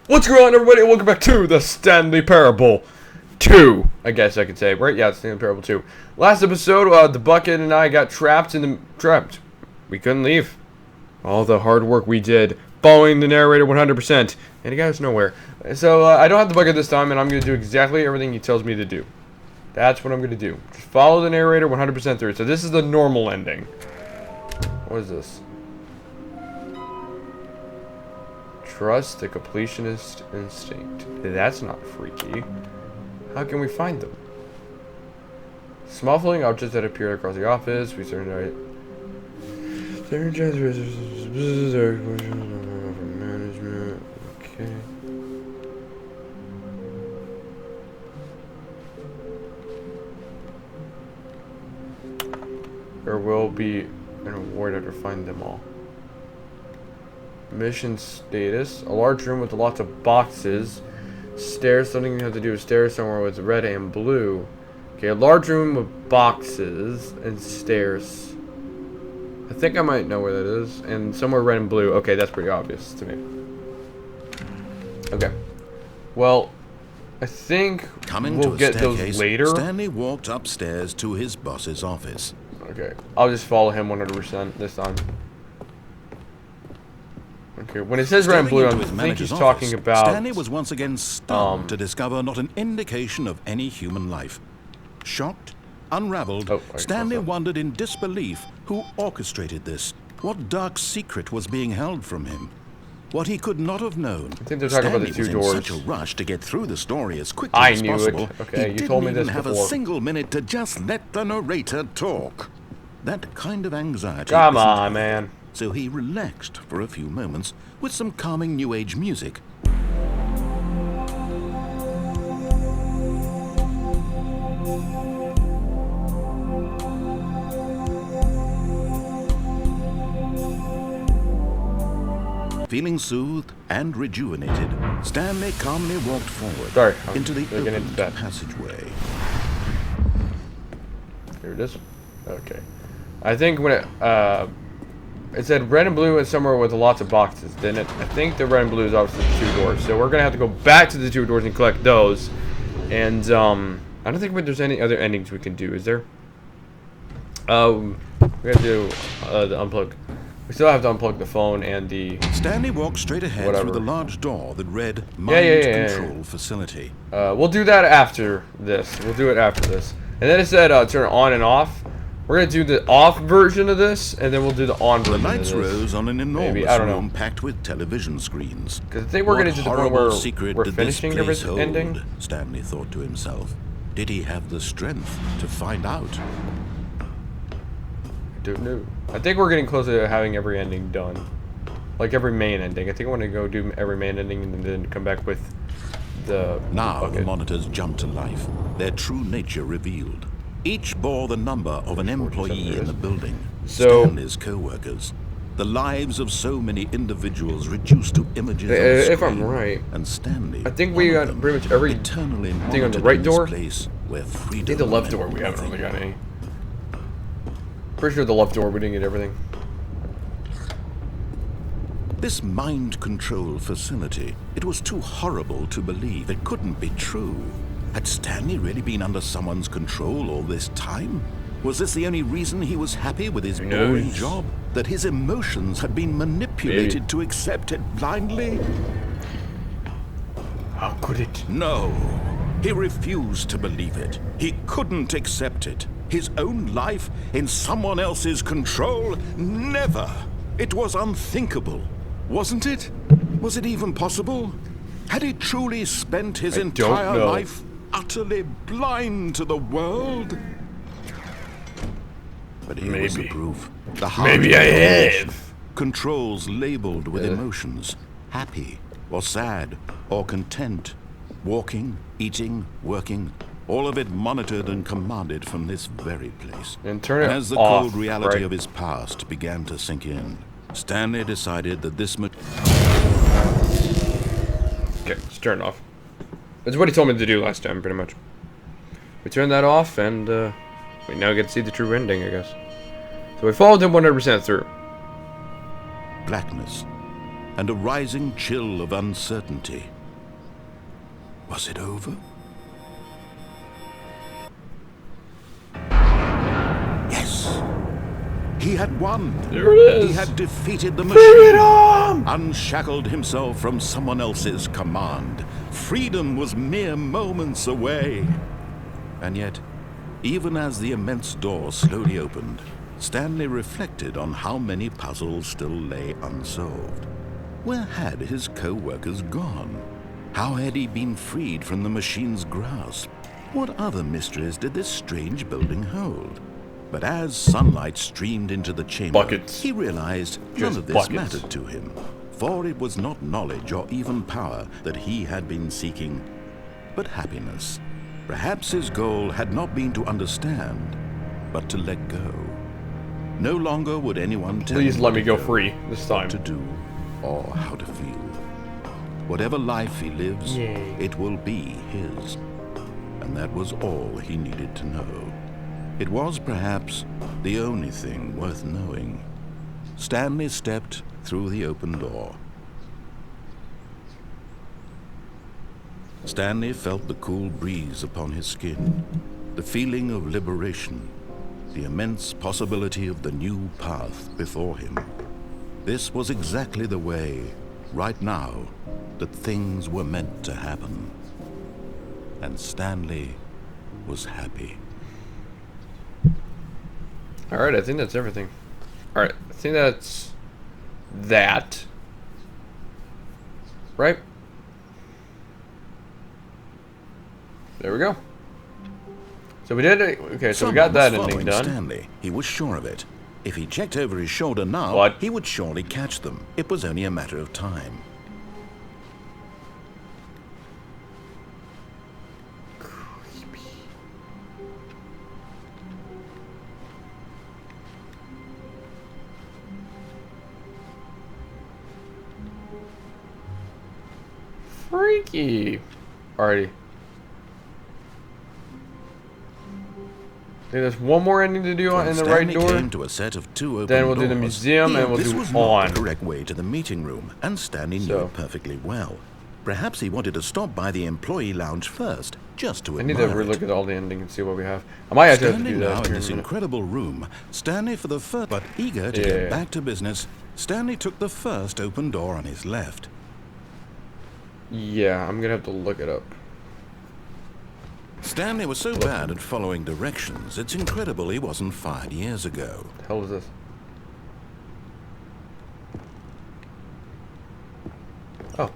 What's going on, everybody? Welcome back to the Stanley Parable 2, I guess I could say, right? Yeah, it's Stanley Parable 2. Last episode, the Bucket and I got trapped. We couldn't leave. All the hard work we did, following the narrator 100%, and he got us nowhere. So, I don't have the Bucket this time, and I'm going to do exactly everything he tells me to do. That's what I'm going to do. Just follow the narrator 100% through. So this is the normal ending. What is this? Trust the completionist instinct. That's not freaky. How can we find them? Small floating objects that appear across the office. We start right. Management. Okay. There will be an award after finding them all. Mission status. A large room with lots of boxes. Stairs. Something you have to do with stairs somewhere with red and blue. Okay, a large room with boxes and stairs. I think I might know where that is. And somewhere red and blue. Okay, that's pretty obvious to me. Okay. Well, I think we'll get those later. Stanley walked upstairs to his boss's office. Okay, I'll just follow him 100% this time. Okay, when it says red and blue, I think he's talking about... Stanley was once again stunned to discover not an indication of any human life. Shocked, unraveled, Stanley wondered in disbelief who orchestrated this. What dark secret was being held from him? What he could not have known. I think they're talking about the two doors. Stanley was in such a rush to get through the story as quickly as possible. I knew it. Okay, you told me this before. He didn't even have a single minute to just let the narrator talk. That kind of anxiety. Come on, man. So he relaxed for a few moments with some calming New Age music. Feeling soothed and rejuvenated, Stanley calmly walked forward into the open passageway. Here it is. Okay. I think when it said red and blue and somewhere with lots of boxes, didn't it? I think the red and blue is obviously the two doors. So we're going to have to go back to the two doors and collect those. And I don't think there's any other endings we can do, is there? We got to do the unplug. We still have to unplug the phone and the... Stanley walked straight ahead through the large door that read Mind Control Facility. We'll do that after this. We'll do it after this. And then it said turn on and off. We're going to do the off version of this, and then we'll do the on version of this. The lights rose on an enormous room packed with television screens. Because I think we're going to do the point where we're finishing the ending. Stanley thought to himself. Did he have the strength to find out? I don't know. I think we're getting closer to having every ending done. Like every main ending. I think I want to go do every main ending and then come back with the Now the monitors jumped to life, their true nature revealed. Each bore the number of an employee in the building, Stanley's co-workers. The lives of so many individuals reduced to images on the screen. If I'm right, and Stanley, I think we got pretty much every thing on the right door. Where I think the left door we haven't really got any. Pretty sure the left door we didn't get everything. This mind control facility, it was too horrible to believe. It couldn't be true. Had Stanley really been under someone's control all this time? Was this the only reason he was happy with his boring job? That his emotions had been manipulated to accept it blindly? How could it? No. He refused to believe it. He couldn't accept it. His own life in someone else's control? Never. It was unthinkable. Wasn't it? Was it even possible? Had he truly spent his entire life utterly blind to the world? But here was the proof. The Maybe I have. Controls labeled with emotions. Happy, or sad, or content. Walking, eating, working. All of it monitored and commanded from this very place. And turn it off. As the cold reality of his past began to sink in, Stanley decided that this... Okay, let's turn it off. That's what he told me to do last time, pretty much. We turned that off, and we now get to see the true ending, I guess. So we followed him 100% through. Blackness and a rising chill of uncertainty Was it over? Yes. He had won. There it is. He had defeated the machine. Freedom! Unshackled himself from someone else's command. Freedom was mere moments away. And yet, even as the immense door slowly opened, Stanley reflected on how many puzzles still lay unsolved. Where had his co-workers gone? How had he been freed from the machine's grasp? What other mysteries did this strange building hold? But as sunlight streamed into the chamber, he realized none of this mattered to him, for it was not knowledge or even power that he had been seeking, but happiness. Perhaps his goal had not been to understand, but to let go. No longer would anyone tell him Please let me go free this time. what to do or how to feel. Whatever life he lives, it will be his. And that was all he needed to know. It was perhaps the only thing worth knowing. Stanley stepped through the open door. Stanley felt the cool breeze upon his skin, the feeling of liberation, the immense possibility of the new path before him. This was exactly the way, right now, that things were meant to happen. And Stanley was happy. Alright, I think that's everything. Alright, I think that's that. Right? There we go. So we did it. Okay, so we got that ending done. Stanley. He was sure of it. If he checked over his shoulder now, What? he would surely catch them. It was only a matter of time. Freaky. Alrighty. There's one more ending to do in the right door. Came to a set of two open Then we'll do the doors. museum and we'll This do was not on. the correct way to the meeting room, and Stanley knew it perfectly well. Perhaps he wanted to stop by the employee lounge first, just to I need admire to relook it. at all the ending and see what we have. I might actually have to Standing do now that in here this in a minute. incredible room, Stanley for the first, but eager to get back to business, Stanley took the first open door on his left. Yeah, I'm gonna have to look it up. Stanley was so bad at following directions, it's incredible he wasn't fired years ago. What the hell is this? Oh.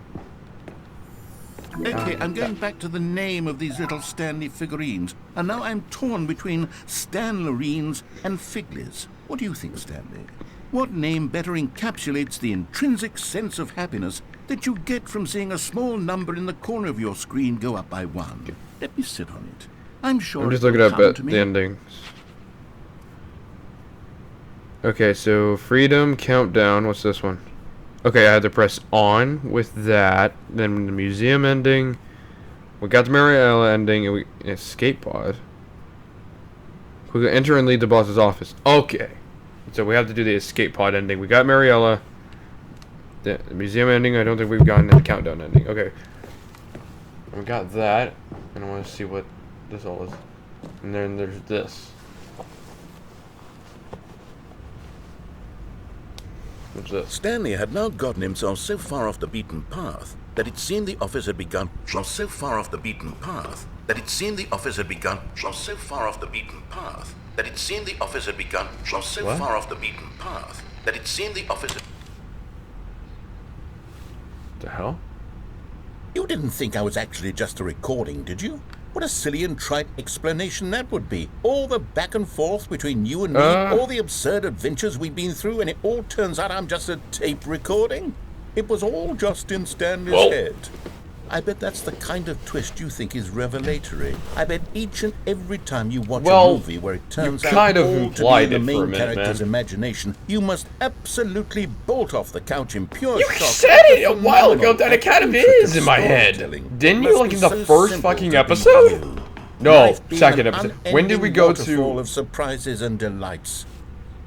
Okay, I'm going back to the name of these little Stanley figurines, and now I'm torn between Stanlerines and Figlies. What do you think, Stanley? What name better encapsulates the intrinsic sense of happiness that you get from seeing a small number in the corner of your screen go up by one? Let me sit on it. I'm sure I'm just it will looking up come at to me. the endings. Okay, so Freedom Countdown. What's this one? Okay, I had to press on with that. Then the museum ending. We got the Mariella ending, and we escape pod. We can enter and leave the boss's office. Okay, so we have to do the escape pod ending. We got Mariella. The museum ending. I don't think we've gotten the countdown ending. Okay, we got that, and I want to see what this all is. And then there's this. What's this? Stanley had now gotten himself so far off the beaten path that it seemed the office had begun. So far off the beaten path that it seemed the office had begun. So far off the beaten path that it seemed the office had begun. So far off the beaten path that it seemed the office had... The hell? You didn't think I was actually just a recording, did you? What a silly and trite explanation that would be. All the back and forth between you and me, all the absurd adventures we've been through, and it all turns out I'm just a tape recording? It was all just in Stanley's head. I bet that's the kind of twist you think is revelatory. I bet each and every time you watch a movie where it turns out kind of all to be implied in the it for a main minute, character's man. imagination, you must absolutely bolt off the couch in pure You shock. said it a while ago that it kind of is in my head. Didn't you, like, in the first fucking episode? No, second episode. When did we go to... of surprises and delights?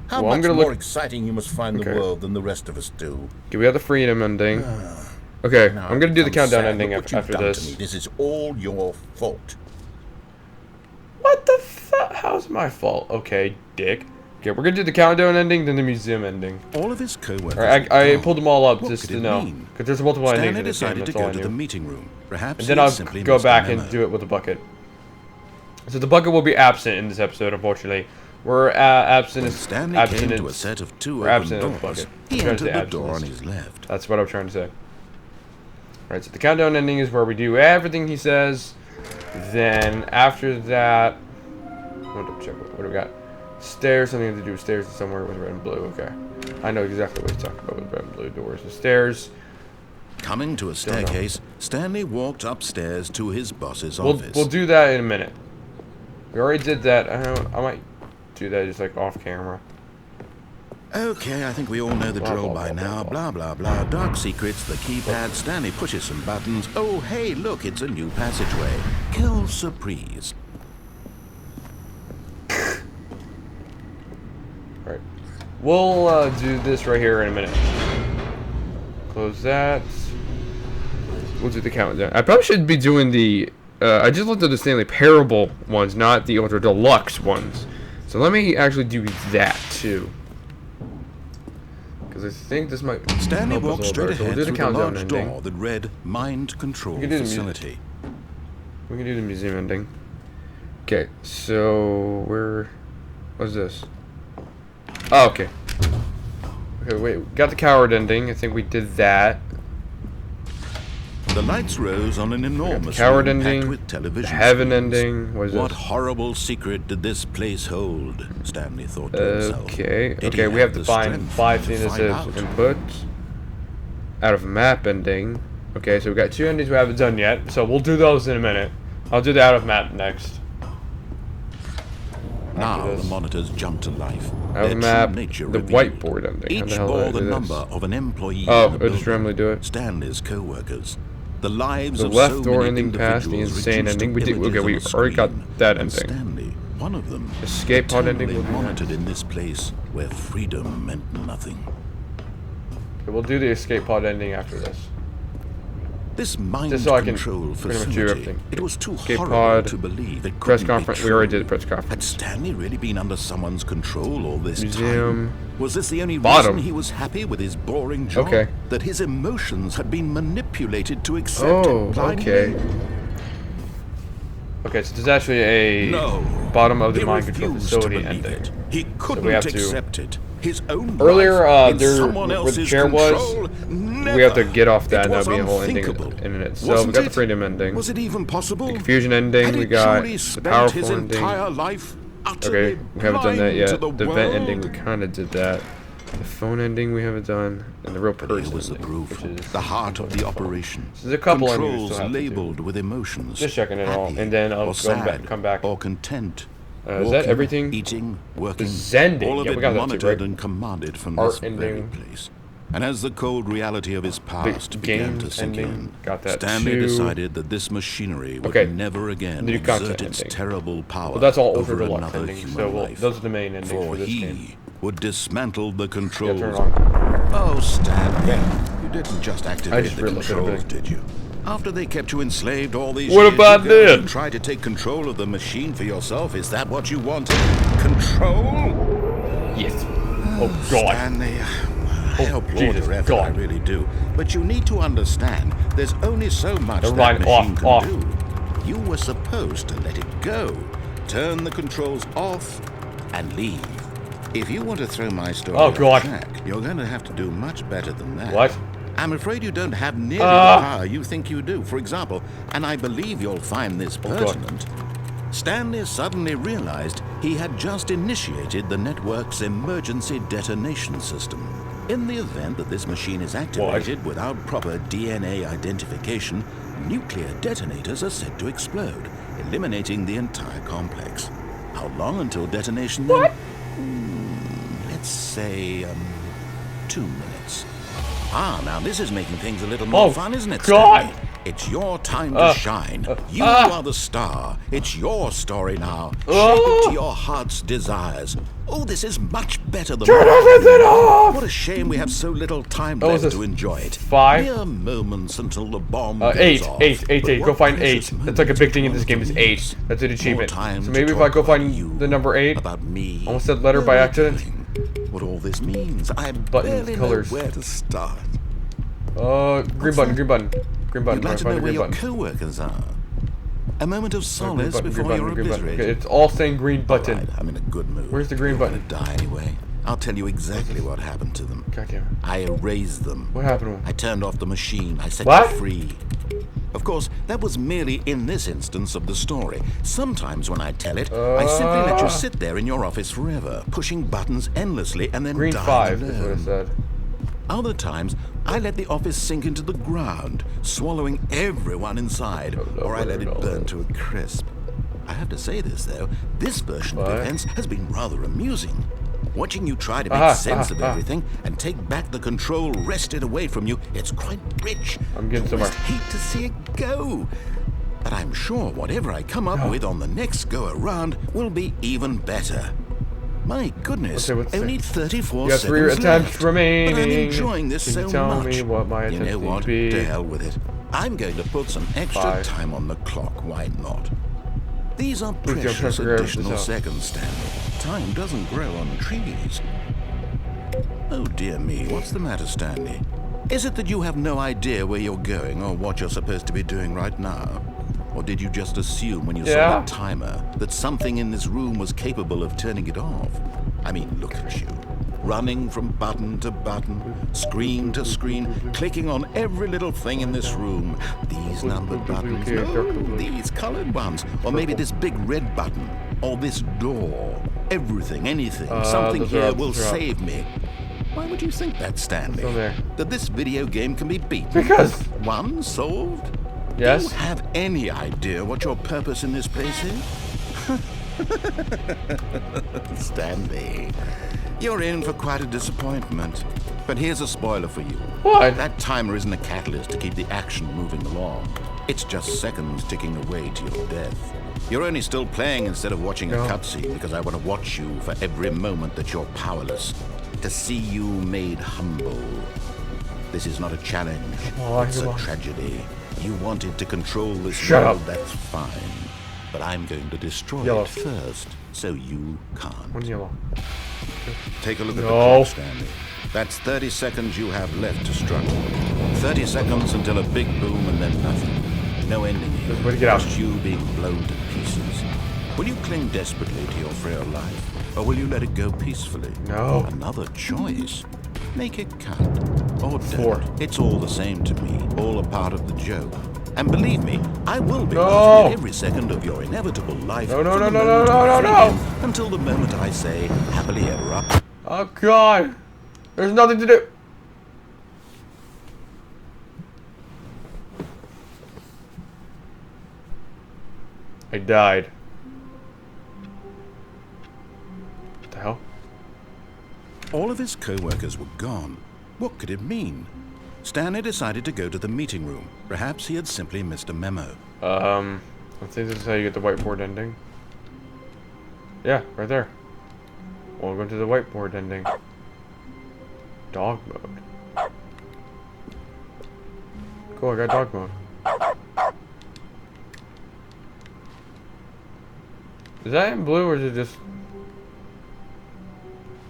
How Well, I'm much gonna more look- exciting you must find the Okay. world than the rest of us do. Okay, we have the Freedom ending. Okay, Now, I'm gonna do the I'm countdown sad, ending look what you've after done to this. me. This is all your fault. What the fuck? How's my fault? Okay, dick. Okay, we're gonna do the countdown ending, then the museum ending. All of his co-workers. Alright, I pulled them all up What just could to it know. mean? Because there's multiple endings Stanley in this game, decided to that's all go I to the knew. meeting room. Perhaps And then he I'll simply go missed a back memo. and do it with the bucket. So the bucket will be absent in this episode, unfortunately. We're absent When as Stanley absent came to a as- set of two we're open absent of the doors, bucket. he I'm trying to entered say the door on absent. his left. That's what I'm trying to say. Alright, so the countdown ending is where we do everything he says. Then after that, I'm gonna check what do we got? Stairs, something to do with stairs somewhere with red and blue. Okay, I know exactly what he's talking about with red and blue doors. The stairs. Coming to a staircase, Stanley walked upstairs to his boss's office. We'll do that in a minute. We already did that. I might do that just like off camera. Okay, I think we all know the Blah, drill blah, by blah, now. blah, Blah, blah, blah. Dark secrets, the keypad. Stanley pushes some buttons. Oh, hey, look, it's a new passageway. Kill surprise. Alright. We'll do this right here in a minute. Close that. We'll do the countdown. I probably should be doing the... I just looked at the Stanley Parable ones, not the Ultra Deluxe ones. So let me actually do that, too. Because I think this might... Stanley help us a walked little straight better. So ahead we'll do through the the countdown large ending. door that read Mind Control We can do the Facility. We can do the museum ending. Okay, so we're... What's this? Oh, okay. Okay, wait. We got the coward ending. I think we did that. The lights rose on an enormous Coward room packed ending. with television The heaven screens. ending. What is What this? horrible secret did this place hold? Stanley thought to himself. Okay. Did Okay, he we have to the find strength 5 to things that find says out? input. Out of map ending. Okay, so we got 2 endings we haven't done yet. So we'll do those in a minute. I'll do the out of map next. Now this. the monitors jumped to life. Out Their of true map, nature the revealed. whiteboard ending. How Each the hell do I bore do the this? number of an employee. Oh, in the I'll just building. randomly do it. Stanley's co-workers. The lives The of left so door many ending past the individuals insane reduced ending. to We did. images Okay, we on a already got screen. that And ending. Stanley, one of them, Escape pod ending eternally will be monitored next. in this place where freedom meant nothing. Okay, we'll do the escape pod ending after this. This mind Just so I can control pretty much do facility, everything. it was too Escape horrible pod, to believe. It press couldn't be conference. We already true. did the press Had conference. Stanley really been under someone's control all this Museum. time? Was this the only Bottom. reason he was happy with his boring job? Okay. That his emotions had been manipulated to accept Oh, it blindly? okay. Okay, so there's actually a No. bottom of the He mind control refused to facility believe ending. it. He couldn't have to- accept it. His own Earlier, life in there someone where the else's chair was, control? Never. we have to get off that, It and was that'll be a whole ending unthinkable. in it. So Wasn't we got the it? freedom ending. Was it even possible? The confusion ending, Had we he got truly the spent powerful his ending. entire life utterly Okay, we haven't done that blind yet. to The the vent ending, we world? kind of did that. The phone ending, we haven't done. And the real Here person was the ending, proof, which is the heart of the operation. So there's a couple endings we Controls still have to do. labeled with emotions. Just checking it all, happy and then I'll or go sad, back, come back. or content. Is that Walking, everything? Eating, working, Zending. all of Yeah, it we got that too, monitored right? and commanded from Art this very ending. place. And as the cold reality of his past game began to sink ending. in, Got that Stanley too. decided that this machinery would Okay. never again New content exert its ending. terrible power Well, that's all over Ultra Deluxe another endings, human so life. those are the main endings For for this he game. would dismantle the Yeah, controls. turn it on. Oh, Stanley, you didn't just activate just the realized controls, everything. did you? After they kept you enslaved all these What years, about you go this? and try to take control of the machine for yourself? Is that what you wanted? Control? Yes. Oh, God. Stanley, I help Lord Jesus, your effort, I God. really do. But you need to understand, there's only so much Never that mind, machine can off. do. You were supposed to let it go, turn the controls off, and leave. If you want to throw my story Oh, off God. track, you're going to have to do much better than that. What? I'm afraid you don't have nearly the power you think you do. For example, and I believe you'll find this God. pertinent, Stanley suddenly realized he had just initiated the network's emergency detonation system. In the event that this machine is activated without proper DNA identification, nuclear detonators are said to explode, eliminating the entire complex. How long until detonation then? What? Let's say, 2 minutes. Ah, now this is making things a little more fun, isn't it, God. Stanley? It's your time to shine. You are the star. It's your story now. Shape it to your heart's desires. Oh, this is much better than... Turn everything off! What a shame we have so little time left to enjoy it. 5? Mere moments until the bomb goes 8. off. 8. But Go what find precious 8. That's like a big thing in this game is 8. That's an achievement. So maybe if I go find the number 8. About me. Almost said letter by accident. What all this means, I Buttons, barely colors. know where to start. Green button. Green button. You'd like to know Find a where green your button. co-workers are. A moment of Green solace button, before green you're button, green button. obliterated. Okay, it's all saying green button. All right, I'm in a good mood. Where's the green You're button? gonna die anyway. I'll tell you exactly what happened to them. God damn it. I erased them. What happened to him? I turned off the machine. I set What? you free. Of course, that was merely in this instance of the story. Sometimes when I tell it, I simply let you sit there in your office forever, pushing buttons endlessly and then Green dying 5 is alone. what it said. Other times, I let the office sink into the ground, swallowing everyone inside, or I let it burn to a crisp. I have to say this, though, this version of events has been rather amusing. Watching you try to make sense of everything and take back the control wrested away from you, it's quite rich. I'm getting You somewhere. must hate to see it go. But I'm sure whatever I come up with on the next go-around will be even better. My goodness, what's only it? 34 You got 3 seconds attempts left. remaining. But I'm enjoying this Can so you tell much. me what my You attempts know need what? to be? To hell with it. I'm going to put some extra 5. time on the clock. Why not? These are Please don't precious try to figure additional this out. seconds, Stanley. Time doesn't grow on trees. Oh dear me, what's the matter, Stanley? Is it that you have no idea where you're going or what you're supposed to be doing right now? Or did you just assume when you saw the timer that something in this room was capable of turning it off? I mean, look at you. Running from button to button, screen to screen, clicking on every little thing in this room. These numbered buttons, no, these colored ones. Or maybe this big red button, or this door. Everything, anything, something here will save me. Why would you think that, Stanley? That this video game can be beaten? Because... 1 solved? Yes? Do you have any idea what your purpose in this place is? Stanley, you're in for quite a disappointment. But here's a spoiler for you. What? That timer isn't a catalyst to keep the action moving along. It's just seconds ticking away to your death. You're only still playing instead of watching a cutscene because I want to watch you for every moment that you're powerless. To see you made humble. This is not a challenge. It's a tragedy. You wanted to control this world, that's fine. But I'm going to destroy it first, so you can't. 1 yellow. Take a look at the clock, Stanley. That's 30 seconds you have left to struggle. 30 seconds until a big boom and then nothing. No ending here. Just you being blown to pieces. Will you cling desperately to your frail life, or will you let it go peacefully? No. Another choice. Make it count. Or don't. It's all the same to me. All a part of the joke. And believe me, I will be laughing at every second of your inevitable life. No. Until the moment I say, happily ever up. Oh God. There's nothing to do. I died. What the hell? All of his co-workers were gone. What could it mean? Stanley decided to go to the meeting room. Perhaps he had simply missed a memo. I think this is how you get the whiteboard ending. Yeah, right there. Welcome to the whiteboard ending. Dog mode. Cool, I got dog mode. Is that in blue or is it just...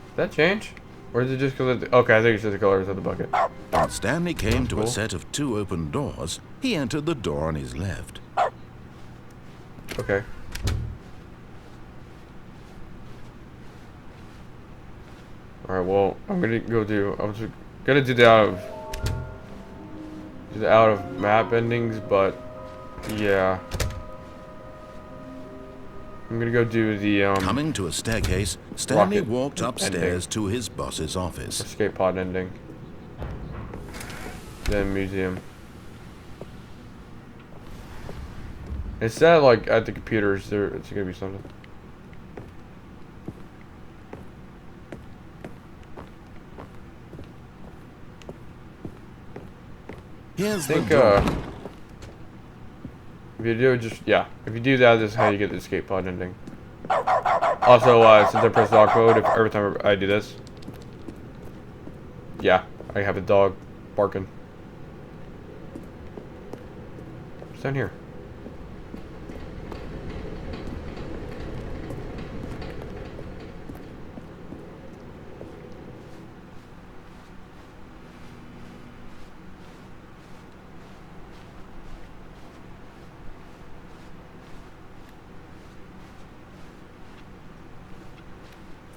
Did that change? Or is it just because of okay, I think it's just the colors of the bucket. When Stanley came to a set of 2 open doors, he entered the door on his left. Okay. Alright, well, I'm gonna go do... I was gonna do the out of map endings, but... Yeah. I'm gonna go do the, Coming to a staircase, Stanley walked upstairs to his boss's office. Escape pod ending. Then museum. Instead of, like, at the computers, it's gonna be something. Here's the door. If you do, just, yeah. If you do that, this is how you get the escape pod ending. Also, since I press dog mode, if every time I do this, yeah, I have a dog barking. It's down here.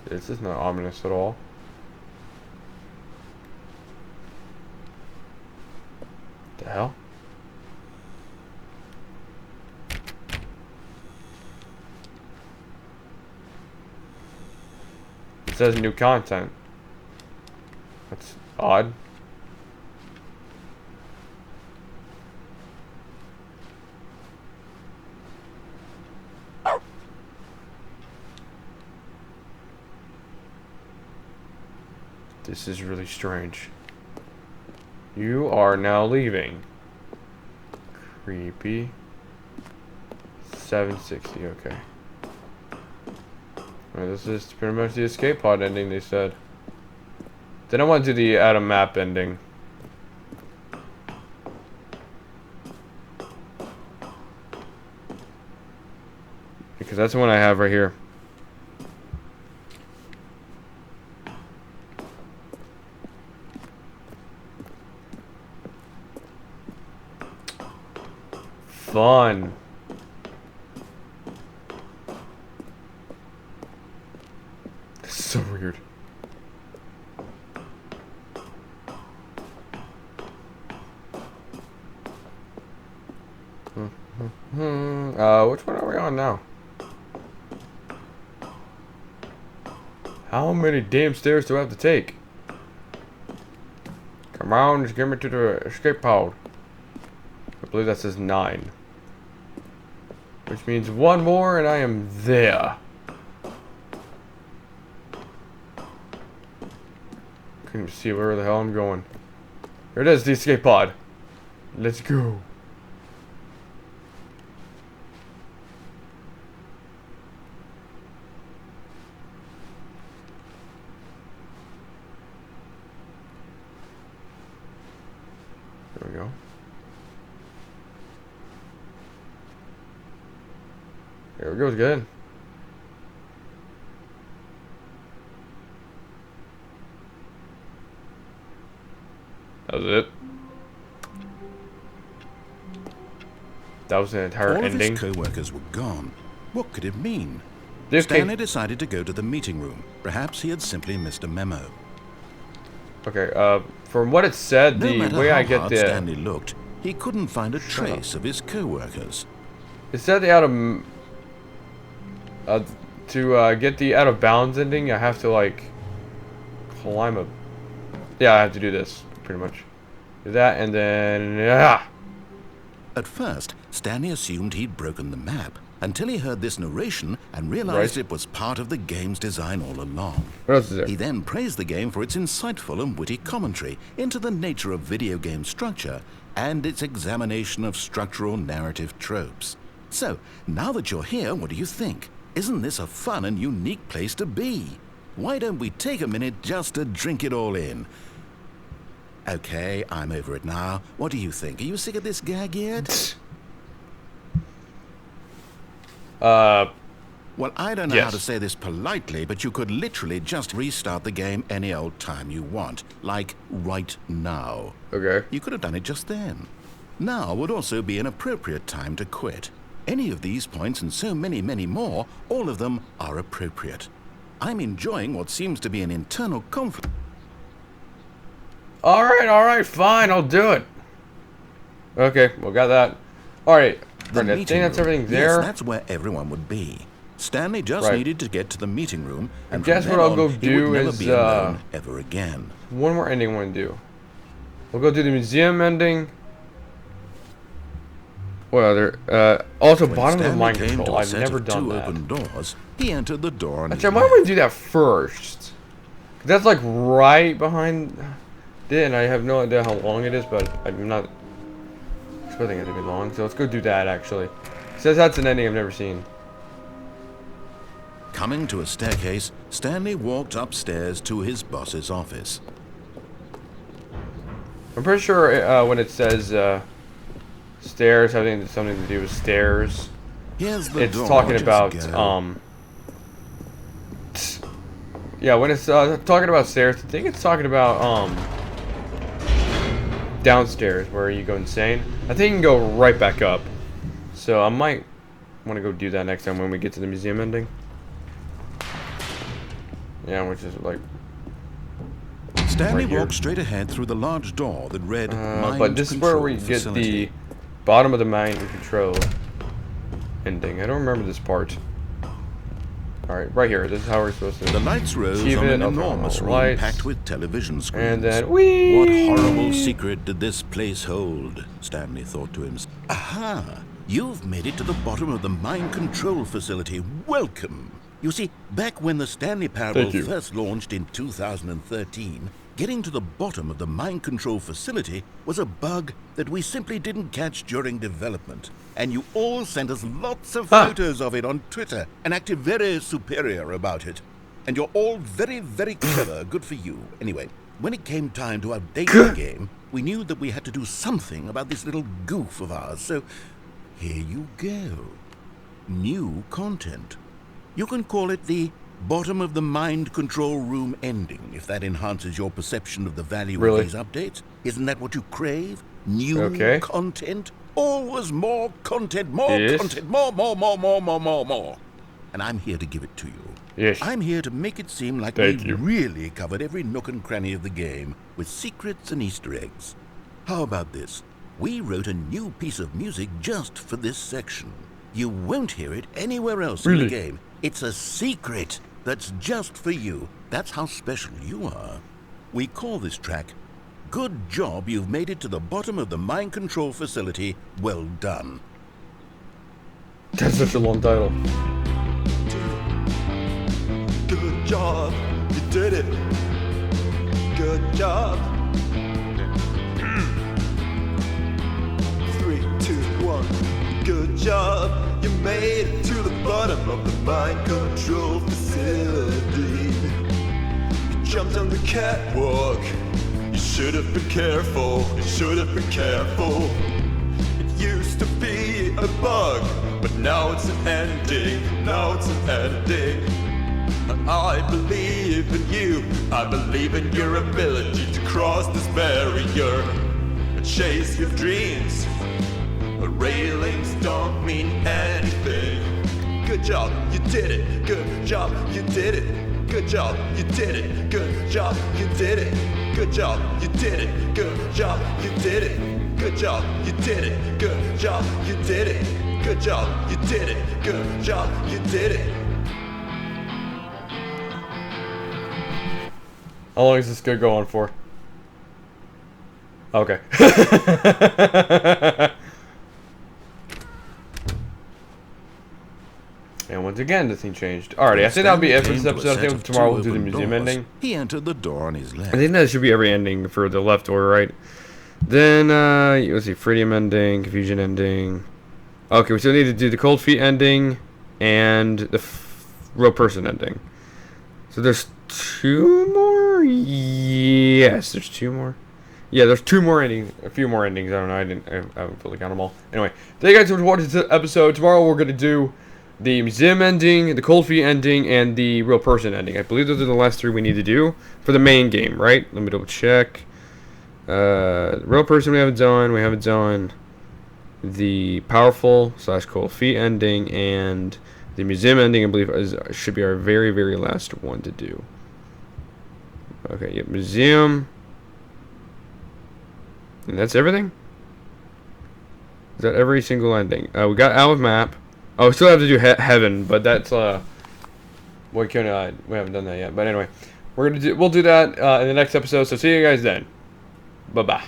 This is not ominous at all. The hell? It says new content. That's odd. This is really strange. You are now leaving. Creepy. 760, okay. Alright, this is pretty much the escape pod ending, they said. Then I want to do the Atom map ending. Because that's the one I have right here. Fun. This is so weird. Which one are we on now? How many damn stairs do I have to take? Come on, just get me to the escape pod. I believe that says 9. Which means one more and I am there. Couldn't see where the hell I'm going. Here it is, the escape pod. Let's go. There we go. There we go, it's good. That was it. That was the entire ending. All of his co-workers were gone. What could it mean? This Stanley decided to go to the meeting room. Perhaps he had simply missed a memo. Okay, from what it said, No the matter way how I get hard the... Stanley looked, he couldn't find a trace of his co-workers. It said the out of... to get the out of bounds ending, I have to, like, climb a... Yeah, I have to do this, pretty much. Do that, and then... Yeah! At first, Stanley assumed he'd broken the map, until he heard this narration and realized it was part of the game's design all along. What else is there? He then praised the game for its insightful and witty commentary into the nature of video game structure and its examination of structural narrative tropes. So, now that you're here, what do you think? Isn't this a fun and unique place to be? Why don't we take a minute just to drink it all in? Okay, I'm over it now. What do you think? Are you sick of this gag yet? Well, I don't know how to say this politely, but you could literally just restart the game any old time you want. Like, right now. Okay. You could have done it just then. Now would also be an appropriate time to quit. Any of these points and so many, many more, all of them are appropriate. I'm enjoying what seems to be an internal conflict. Alright, fine, I'll do it. Okay, well, got that. Alright, I think that's everything there. Yes, that's where everyone would be. Stanley just needed to get to the meeting room, and I guess what I'll go do is, be alone ever again. One more ending I want to do. We'll go do the museum ending. What other? Also, When bottom of the Stanley mind came control. to a I've set never of done two that. open doors, he entered the door on his Actually, I might want to do that first. That's like right behind it, and I have no idea how long it is, but I'm not expecting it to be long, so let's go do that, actually. It says that's an ending I've never seen. Coming to a staircase, Stanley walked upstairs to his boss's office. I'm pretty sure when it says stairs, having something to do with stairs, Here's the it's door, talking just about, go. yeah, when it's talking about stairs, I think it's talking about, downstairs, where you go insane. I think you can go right back up. So I might want to go do that next time when we get to the museum ending. Yeah, which is like... Stanley right here. walked straight ahead through the large door that read Mind but this is where Control we get Facility. the bottom of the mind control ending. I don't remember this part. Alright, right here. This is how we're supposed to The lights rose achieve on it. an I'll turn on enormous all the room lights. packed with television screens. And then, whee! What horrible secret did this place hold? Stanley thought to himself. Aha! You've made it to the bottom of the mind control facility. Welcome! You see, back when the Stanley Parable Thank you. first launched in 2013, getting to the bottom of the mind control facility was a bug that we simply didn't catch during development. And you all sent us lots of photos of it on Twitter and acted very superior about it. And you're all very, very clever. Good for you. Anyway, when it came time to update the game, we knew that we had to do something about this little goof of ours. So here you go. New content. You can call it the bottom of the mind control room ending, if that enhances your perception of the value Really? of these updates. Isn't that what you crave? New Okay. content? Always more content, more Yes. content, more. And I'm here to give it to you. Yes. I'm here to make it seem like Thank we you. really covered every nook and cranny of the game with secrets and Easter eggs. How about this? We wrote a new piece of music just for this section. You won't hear it anywhere else in Really? the game. It's a secret that's just for you. That's how special you are. We call this track, Good Job You've Made It to the Bottom of the Mind Control Facility. Well done. That's such a long title. Good job, you did it. Good job. 3, 2, 1. Good job, you made it to the bottom of the mind control facility. You jumped on the catwalk. You should have been careful. You should have been careful. It used to be a bug, but now it's an ending. Now it's an ending. I believe in you. I believe in your ability to cross this barrier and chase your dreams. The railings don't mean anything. Good job, you did it. Good job, you did it. Good job, you did it. Good job, you did it. Good job, you did it. Good job, you did it. Good job, you did it. Good job, you did it. Good job, you did it. Good job, you did it. How long is this gonna go on for? Okay. And once again, the thing changed. Alrighty, I think that'll be it for this episode. I think tomorrow we'll do the museum ending. He entered the door on his left. I think that should be every ending for the left or right. Then, let's see, Freedom ending, Confusion ending. Okay, we still need to do the Cold Feet ending and the Real Person ending. So there's 2 more? Yes, there's 2 more. Yeah, there's 2 more endings, a few more endings. I don't know, I haven't fully counted them all. Anyway, thank you guys for watching this episode. Tomorrow we're going to do the museum ending, the Cold Feet ending, and the Real Person ending. I believe those are the last 3 we need to do for the main game, right? Let me double check. Real Person we haven't done. We haven't done the Powerful / Cold Feet ending, and the museum ending, I believe, should be our very, very last one to do. Okay, yep, museum. And that's everything? Is that every single ending? We got out of map. Oh, we still have to do heaven, but that's we haven't done that yet. But anyway, we'll do that in the next episode. So see you guys then. Bye bye.